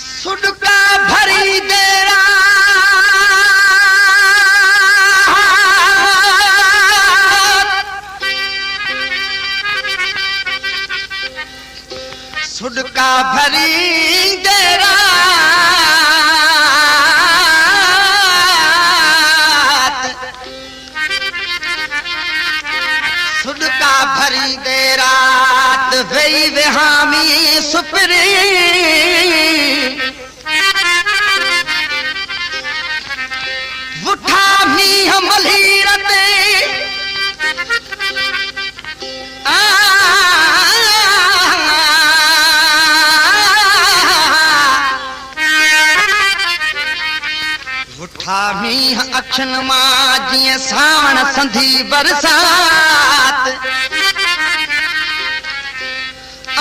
सुडका भरी देरा सुडका भरी देरा सुडका भरी देरा वही विहामी सुपरी उठा मी हमली रते उठा मी अखन मां जीअं सावण संधी बरसात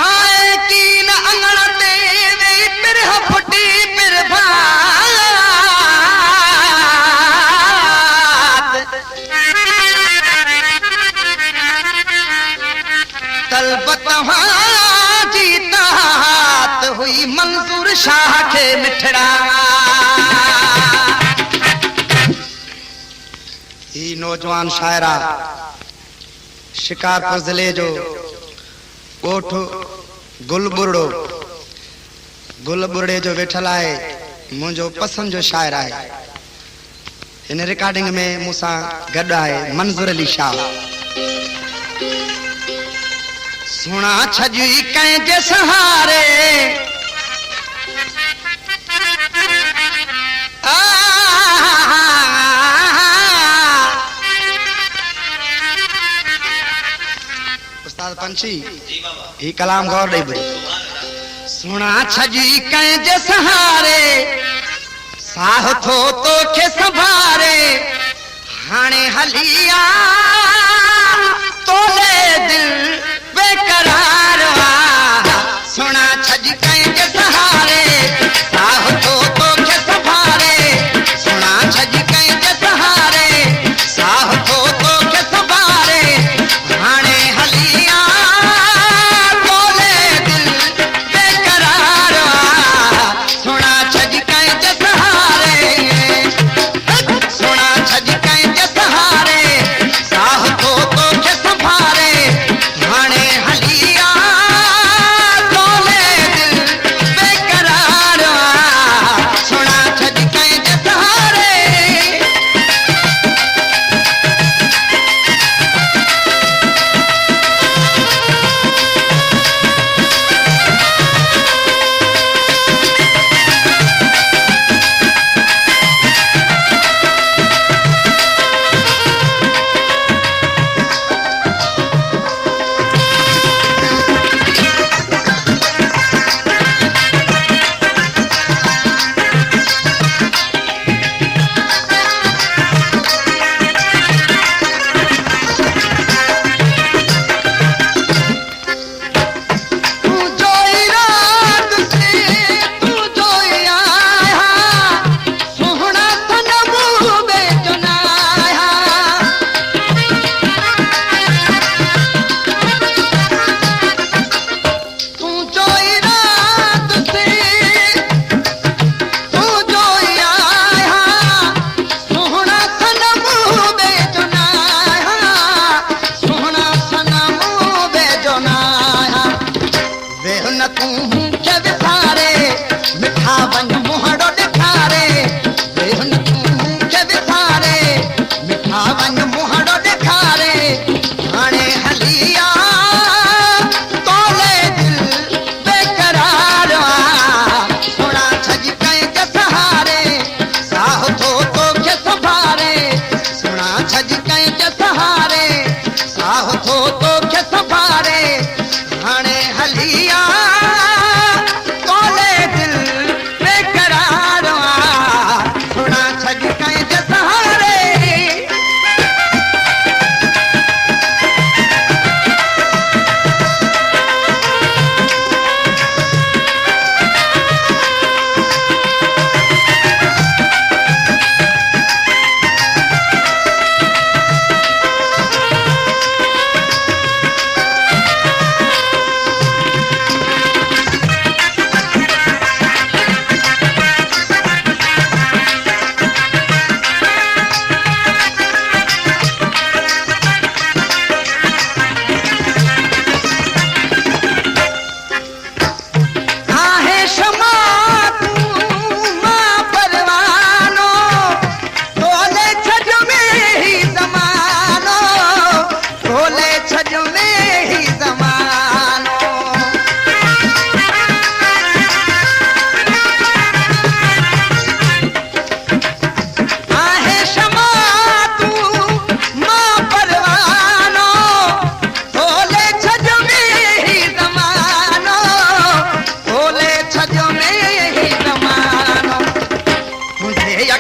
आए की न अंगण ते वे पिरह फुटी पिरभा जीतात हुई मंजूर शाह के मिठड़ा ही नौजवान शायरा शिकारपुर जिले जो कोठ गुलबुरड़े जो वेठल है मुझो पसंद जो शायर है इन रिकॉर्डिंग में मूसा गड है मंजूर अली शाह सुना छजी कंहिंजे सहारे उस्ताद पंछी ही कलाम गौर दे बड़ी सुना छजी कंहिंजे सहारे साह थो तो के संभारे हाणे हलिया तोले दिल बेकरार सुना छज कंहिंजे सहारे साह तो के संभारे सुना छज कंहिंजे सहारे साह तो के संभारे हाणे हलिया तोले दिल बेकरार सुना छज कंहिंजे सहारे सुना छज कंहिंजे सहारे साह तो के संभारे हाणे हलिया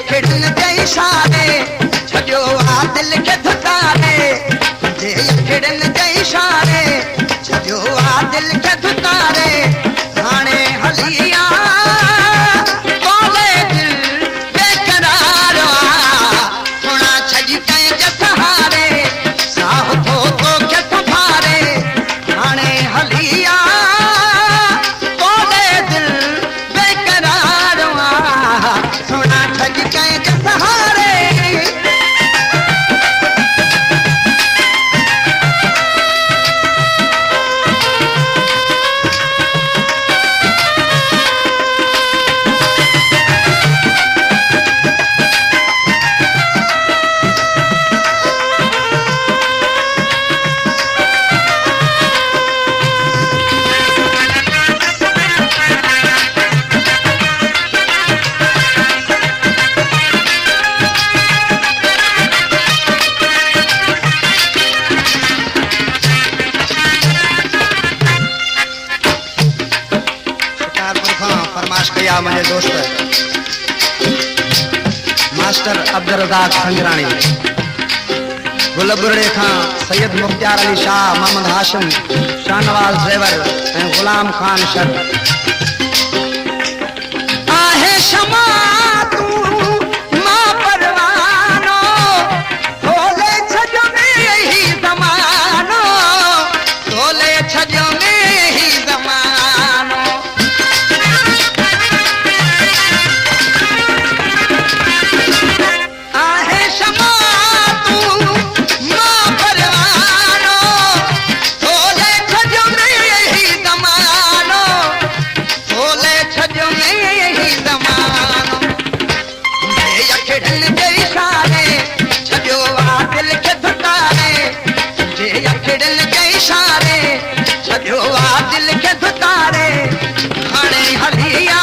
अखड़न के इशारे छॾियो आ दिल के धुकारे जे अखड़न के इशारे छॾियो आ दिल के धुकारे हाणे हलिया बोले दिल बेकरार सोना छॾी कंहिंजे सहारे साह थो तोखे संभारे हाणे हलिया बोले दिल बेकरार सोना छॾी कंहिंजे सहारे फरमाश कया मुझे दोस्त मास्टर अब्दुल रज़ाक संगराणी गुलबुरड़े खां सैयद मुख्तियार अली शाह मोहम्मद हाशिम शाहनवाज ड्राइवर ऐं गुलाम खान शर आहे शमा तू मां परवानो तोले छजो में ही ज़मानो तोले छजो में ही ज़मानो आहे शमा तू मां परवानो तोले छजो में ही ज़मानो तोले छजो में ही ज़मानो जे अखड़न के इशारे छॾियो आ दिल के धुकारे जे अखड़न के इशारे छॾियो आ दिल के धुकारे हाणे हलिया